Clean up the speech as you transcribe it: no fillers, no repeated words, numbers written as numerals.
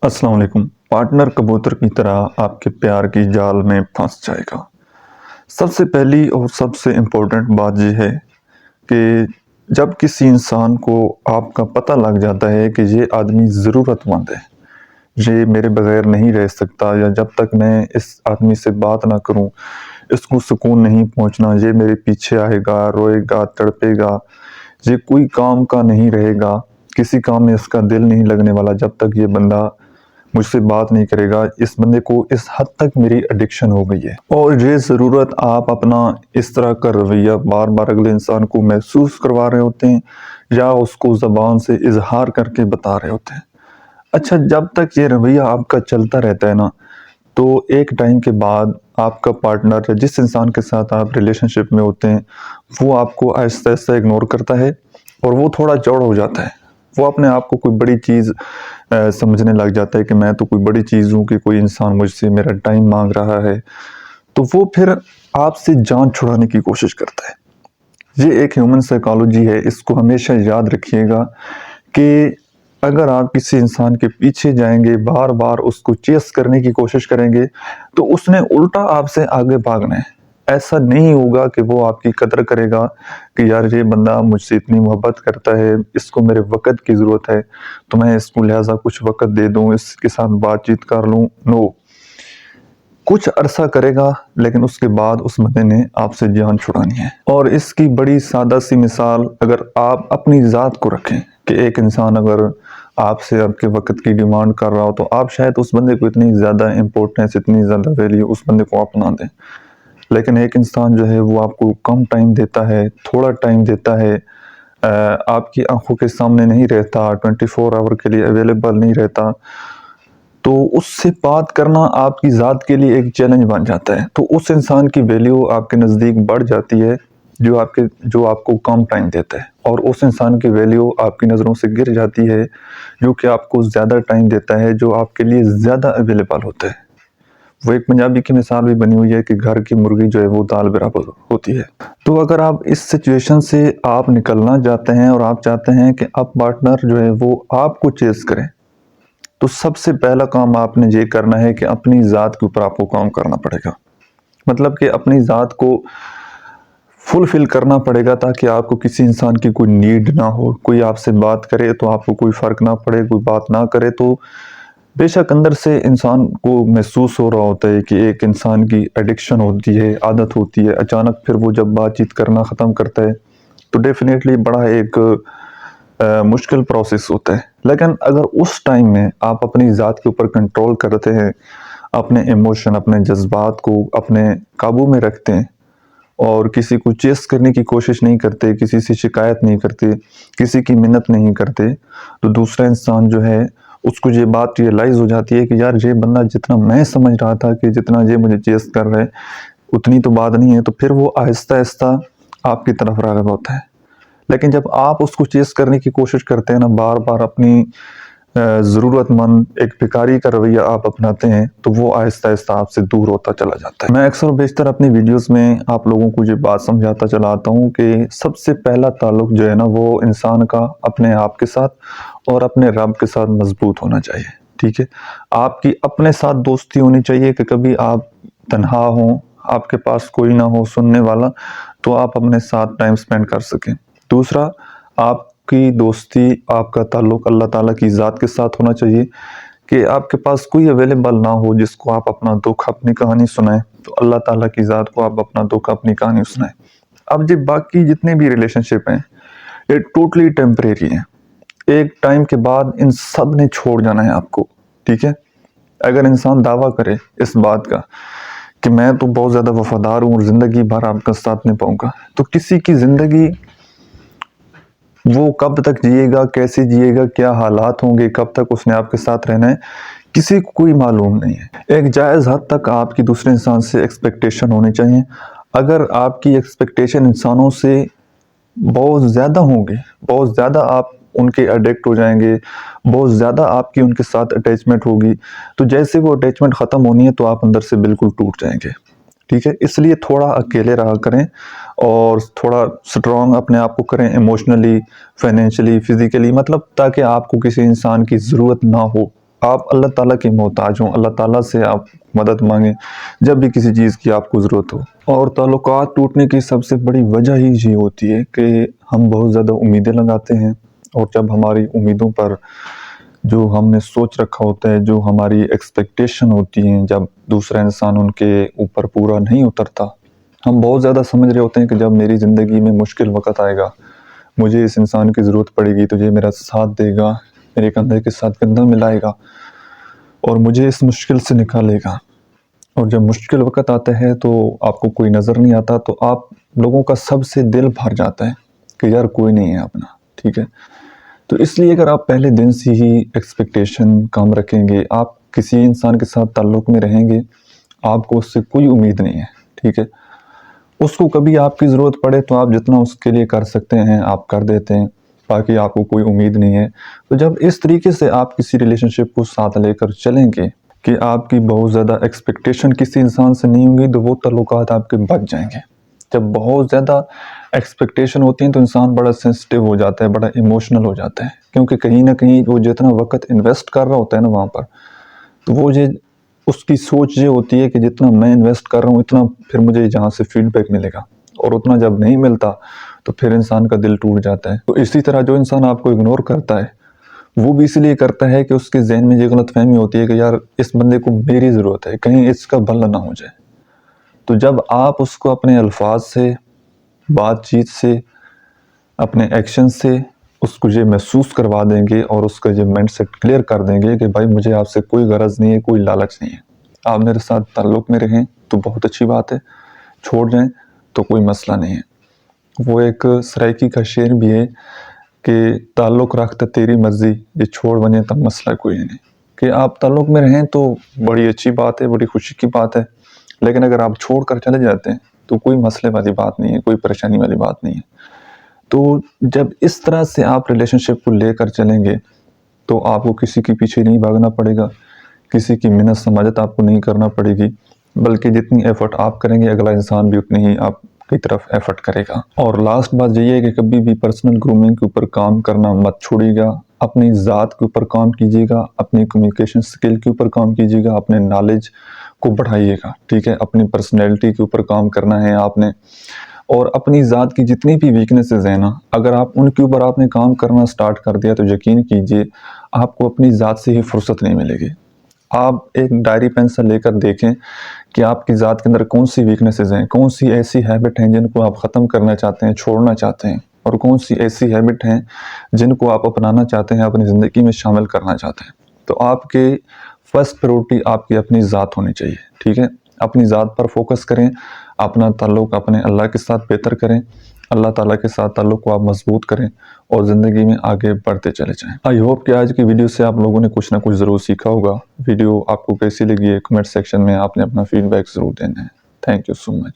السلام علیکم۔ پارٹنر کبوتر کی طرح آپ کے پیار کی جال میں پھنس جائے گا۔ سب سے پہلی اور سب سے امپورٹنٹ بات یہ ہے کہ جب کسی انسان کو آپ کا پتہ لگ جاتا ہے کہ یہ آدمی ضرورت مند ہے، یہ میرے بغیر نہیں رہ سکتا، یا جب تک میں اس آدمی سے بات نہ کروں اس کو سکون نہیں پہنچنا، یہ میرے پیچھے آئے گا، روئے گا، تڑپے گا، یہ کوئی کام کا نہیں رہے گا، کسی کام میں اس کا دل نہیں لگنے والا جب تک یہ بندہ مجھ سے بات نہیں کرے گا، اس بندے کو اس حد تک میری ایڈکشن ہو گئی ہے۔ اور یہ ضرورت آپ اپنا اس طرح کا رویہ بار بار اگلے انسان کو محسوس کروا رہے ہوتے ہیں یا اس کو زبان سے اظہار کر کے بتا رہے ہوتے ہیں۔ اچھا، جب تک یہ رویہ آپ کا چلتا رہتا ہے نا، تو ایک ٹائم کے بعد آپ کا پارٹنر جس انسان کے ساتھ آپ ریلیشن شپ میں ہوتے ہیں وہ آپ کو آہستہ آہستہ اگنور کرتا ہے اور وہ تھوڑا چوڑ ہو جاتا ہے۔ وہ اپنے آپ کو کوئی بڑی چیز سمجھنے لگ جاتا ہے کہ میں تو کوئی بڑی چیز ہوں، کہ کوئی انسان مجھ سے میرا ٹائم مانگ رہا ہے، تو وہ پھر آپ سے جان چھڑانے کی کوشش کرتا ہے۔ یہ ایک ہیومن سائیکالوجی ہے، اس کو ہمیشہ یاد رکھیے گا کہ اگر آپ کسی انسان کے پیچھے جائیں گے، بار بار اس کو چیس کرنے کی کوشش کریں گے، تو اس نے الٹا آپ سے آگے بھاگنا ہے۔ ایسا نہیں ہوگا کہ وہ آپ کی قدر کرے گا کہ یار یہ بندہ مجھ سے اتنی محبت کرتا ہے، اس کو میرے وقت کی ضرورت ہے تو میں اس کو لہٰذا کچھ وقت دے دوں، اس کے ساتھ بات چیت کر لوں۔ نو، کچھ عرصہ کرے گا لیکن اس کے بعد اس بندے نے آپ سے جان چھڑانی ہے۔ اور اس کی بڑی سادہ سی مثال اگر آپ اپنی ذات کو رکھیں کہ ایک انسان اگر آپ سے آپ کے وقت کی ڈیمانڈ کر رہا ہو تو آپ شاید اس بندے کو اتنی زیادہ امپورٹنس، اتنی زیادہ ویلیو اس بندے کو اپنا دیں، لیکن ایک انسان جو ہے وہ آپ کو کم ٹائم دیتا ہے، تھوڑا ٹائم دیتا ہے، آپ کی آنکھوں کے سامنے نہیں رہتا، 24 آور کے لیے اویلیبل نہیں رہتا، تو اس سے بات کرنا آپ کی ذات کے لیے ایک چیلنج بن جاتا ہے۔ تو اس انسان کی ویلیو آپ کے نزدیک بڑھ جاتی ہے جو آپ کو کم ٹائم دیتا ہے، اور اس انسان کی ویلیو آپ کی نظروں سے گر جاتی ہے جو کہ آپ کو زیادہ ٹائم دیتا ہے، جو آپ کے لیے زیادہ اویلیبل ہوتا ہے۔ وہ ایک پنجابی کی مثال بھی بنی ہوئی ہے کہ گھر کی مرغی جو ہے وہ دال برابر ہوتی ہے۔ تو اگر آپ اس سچویشن سے آپ نکلنا چاہتے ہیں اور آپ چاہتے ہیں کہ اب پارٹنر جو ہے وہ آپ کو چیز کریں، تو سب سے پہلا کام آپ نے یہ کرنا ہے کہ اپنی ذات کے اوپر آپ کو کام کرنا پڑے گا۔ مطلب کہ اپنی ذات کو فلفل کرنا پڑے گا تاکہ آپ کو کسی انسان کی کوئی نیڈ نہ ہو۔ کوئی آپ سے بات کرے تو آپ کو کوئی فرق نہ پڑے، کوئی بات نہ کرے تو بے شک اندر سے انسان کو محسوس ہو رہا ہوتا ہے کہ ایک انسان کی ایڈکشن ہوتی ہے، عادت ہوتی ہے، اچانک پھر وہ جب بات چیت کرنا ختم کرتا ہے تو ڈیفینیٹلی بڑا ایک مشکل پروسیس ہوتا ہے۔ لیکن اگر اس ٹائم میں آپ اپنی ذات کے اوپر کنٹرول کرتے ہیں، اپنے ایموشن، اپنے جذبات کو اپنے قابو میں رکھتے ہیں اور کسی کو چیس کرنے کی کوشش نہیں کرتے، کسی سے شکایت نہیں کرتے، کسی کی منت نہیں کرتے، تو دوسرا انسان جو ہے اس کو یہ بات ریئلائز ہو جاتی ہے کہ یار یہ بندہ جتنا میں سمجھ رہا تھا کہ جتنا یہ مجھے چیس کر رہا ہے اتنی تو بات نہیں ہے، تو پھر وہ آہستہ آہستہ آپ کی طرف راغب ہوتا ہے۔ لیکن جب آپ اس کو چیز کرنے کی کوشش کرتے ہیں نا، بار بار اپنی ضرورت مند ایک بھکاری کا رویہ آپ اپناتے ہیں، تو وہ آہستہ آہستہ آپ سے دور ہوتا چلا جاتا ہے۔ میں اکثر و بیشتر اپنی ویڈیوز میں آپ لوگوں کو یہ بات سمجھاتا چلا آتا ہوں کہ سب سے پہلا تعلق جو ہے نا وہ انسان کا اپنے آپ کے ساتھ اور اپنے رب کے ساتھ مضبوط ہونا چاہیے، ٹھیک ہے؟ آپ کی اپنے ساتھ دوستی ہونی چاہیے کہ کبھی آپ تنہا ہوں، آپ کے پاس کوئی نہ ہو سننے والا، تو آپ اپنے ساتھ ٹائم سپینڈ کر سکیں۔ دوسرا، آپ کی دوستی، آپ کا تعلق اللہ تعالیٰ کی ذات کے ساتھ ہونا چاہیے کہ آپ کے پاس کوئی اویلیبل نہ ہو جس کو آپ اپنا دکھ، اپنی کہانی سنائیں، تو اللہ تعالیٰ کی ذات کو آپ اپنا دکھ، اپنی کہانی سنائیں۔ اب یہ باقی جتنے بھی ریلیشن شپ ہیں یہ ٹوٹلی ٹیمپریری ہیں، ایک ٹائم کے بعد ان سب نے چھوڑ جانا ہے آپ کو، ٹھیک ہے؟ اگر انسان دعویٰ کرے اس بات کا کہ میں تو بہت زیادہ وفادار ہوں اور زندگی بھر آپ کا ساتھ نبھاؤں گا، تو کسی کی زندگی وہ کب تک جیے گا، کیسے جیے گا، کیا حالات ہوں گے، کب تک اس نے آپ کے ساتھ رہنا ہے، کسی کو کوئی معلوم نہیں ہے۔ ایک جائز حد تک آپ کی دوسرے انسان سے ایکسپیکٹیشن ہونی چاہیے۔ اگر آپ کی ایکسپیکٹیشن انسانوں سے بہت زیادہ ہوں گے، بہت زیادہ آپ ان کے ایڈکٹ ہو جائیں گے، بہت زیادہ آپ کی ان کے ساتھ اٹیچمنٹ ہوگی، تو جیسے وہ اٹیچمنٹ ختم ہونی ہے تو آپ اندر سے بالکل ٹوٹ جائیں گے، ٹھیک ہے؟ اس لیے تھوڑا اکیلے رہا کریں اور تھوڑا سٹرونگ اپنے آپ کو کریں، ایموشنلی، فائنینشلی، فزیکلی، مطلب تاکہ آپ کو کسی انسان کی ضرورت نہ ہو۔ آپ اللہ تعالیٰ کے محتاج ہوں، اللہ تعالیٰ سے آپ مدد مانگیں جب بھی کسی چیز کی آپ کو ضرورت ہو۔ اور تعلقات ٹوٹنے کی سب سے بڑی وجہ ہی یہ ہوتی ہے کہ ہم بہت زیادہ امیدیں لگاتے ہیں، اور جب ہماری امیدوں پر جو ہم نے سوچ رکھا ہوتا ہے، جو ہماری ایکسپیکٹیشن ہوتی ہیں، جب دوسرا انسان ان کے اوپر پورا نہیں اترتا، ہم بہت زیادہ سمجھ رہے ہوتے ہیں کہ جب میری زندگی میں مشکل وقت آئے گا، مجھے اس انسان کی ضرورت پڑے گی تو یہ میرا ساتھ دے گا، میرے کندھے کے ساتھ کندھا ملائے گا اور مجھے اس مشکل سے نکالے گا۔ اور جب مشکل وقت آتا ہے تو آپ کو کوئی نظر نہیں آتا، تو آپ لوگوں کا سب سے دل بھر جاتا ہے کہ یار کوئی نہیں ہے اپنا، ٹھیک ہے۔ تو اس لیے اگر آپ پہلے دن سے ہی ایکسپیکٹیشن کم رکھیں گے، آپ کسی انسان کے ساتھ تعلق میں رہیں گے، آپ کو اس سے کوئی امید نہیں ہے، ٹھیک ہے۔ اس کو کبھی آپ کی ضرورت پڑے تو آپ جتنا اس کے لیے کر سکتے ہیں آپ کر دیتے ہیں، باقی آپ کو کوئی امید نہیں ہے۔ تو جب اس طریقے سے آپ کسی ریلیشن شپ کو ساتھ لے کر چلیں گے کہ آپ کی بہت زیادہ ایکسپیکٹیشن کسی انسان سے نہیں ہوگی، تو وہ تعلقات آپ کے بچ جائیں گے۔ جب بہت زیادہ ایکسپیکٹیشن ہوتی ہیں تو انسان بڑا سینسٹیو ہو جاتا ہے، بڑا ایموشنل ہو جاتا ہے، کیونکہ کہیں نہ کہیں وہ جتنا وقت انویسٹ کر رہا ہوتا ہے نا وہاں پر، تو وہ اس کی سوچ یہ ہوتی ہے کہ جتنا میں انویسٹ کر رہا ہوں اتنا پھر مجھے جہاں سے فیڈ بیک ملے گا، اور اتنا جب نہیں ملتا تو پھر انسان کا دل ٹوٹ جاتا ہے۔ تو اسی طرح جو انسان آپ کو اگنور کرتا ہے وہ بھی اس لیے کرتا ہے کہ اس کے ذہن میں یہ غلط فہمی ہوتی ہے کہ یار اس بندے کو میری ضرورت ہے، کہیں اس کا بھلا نہ ہو جائے۔ تو جب آپ اس کو اپنے الفاظ سے، بات چیت سے، اپنے ایکشن سے اس کو یہ محسوس کروا دیں گے اور اس کا یہ مائنڈ سیٹ کلیئر کر دیں گے کہ بھائی مجھے آپ سے کوئی غرض نہیں ہے، کوئی لالچ نہیں ہے، آپ میرے ساتھ تعلق میں رہیں تو بہت اچھی بات ہے، چھوڑ جائیں تو کوئی مسئلہ نہیں ہے۔ وہ ایک سرائکی کا شعر بھی ہے کہ تعلق رکھتا تیری مرضی، یہ چھوڑ بنے تب مسئلہ کوئی نہیں۔ کہ آپ تعلق میں رہیں تو بڑی اچھی بات ہے، بڑی خوشی کی بات ہے، لیکن اگر آپ چھوڑ کر چلے جاتے ہیں تو کوئی مسئلے والی بات نہیں ہے، کوئی پریشانی والی بات نہیں ہے۔ تو جب اس طرح سے آپ ریلیشن شپ کو لے کر چلیں گے تو آپ کو کسی کے پیچھے نہیں بھاگنا پڑے گا، کسی کی منت سماجت آپ کو نہیں کرنا پڑے گی، بلکہ جتنی ایفرٹ آپ کریں گے اگلا انسان بھی اتنی ہی آپ کی طرف ایفرٹ کرے گا۔ اور لاسٹ بات یہ ہے کہ کبھی بھی پرسنل گرومنگ کے اوپر کام کرنا مت چھوڑیے گا، اپنی ذات کے اوپر کام کیجیے گا، اپنی کمیونیکیشن سکل کے اوپر کام کیجیے گا، اپنے نالج کو بڑھائیے گا، ٹھیک ہے۔ اپنی پرسنالٹی کے اوپر کام کرنا ہے آپ نے، اور اپنی ذات کی جتنی بھی ویکنسز ہیں نا، اگر آپ ان کے اوپر آپ نے کام کرنا سٹارٹ کر دیا تو یقین کیجئے آپ کو اپنی ذات سے ہی فرصت نہیں ملے گی۔ آپ ایک ڈائری پینسل لے کر دیکھیں کہ آپ کی ذات کے اندر کون سی ویکنسز ہیں، کون سی ایسی ہیبٹ ہیں جن کو آپ ختم کرنا چاہتے ہیں، چھوڑنا چاہتے ہیں، اور کون سی ایسی ہیبٹ ہیں جن کو آپ اپنانا چاہتے ہیں، اپنی زندگی میں شامل کرنا چاہتے ہیں۔ تو آپ کے فرسٹ پریورٹی آپ کی اپنی ذات ہونی چاہیے، ٹھیک ہے۔ اپنی ذات پر فوکس کریں، اپنا تعلق اپنے اللہ کے ساتھ بہتر کریں، اللہ تعالیٰ کے ساتھ تعلق کو آپ مضبوط کریں اور زندگی میں آگے بڑھتے چلے جائیں۔ آئی ہوپ کہ آج کی ویڈیو سے آپ لوگوں نے کچھ نہ کچھ ضرور سیکھا ہوگا۔ ویڈیو آپ کو کیسی لگی ہے کمنٹ سیکشن میں آپ نے اپنا فیڈ بیک ضرور دینا ہے۔ Thank you so much.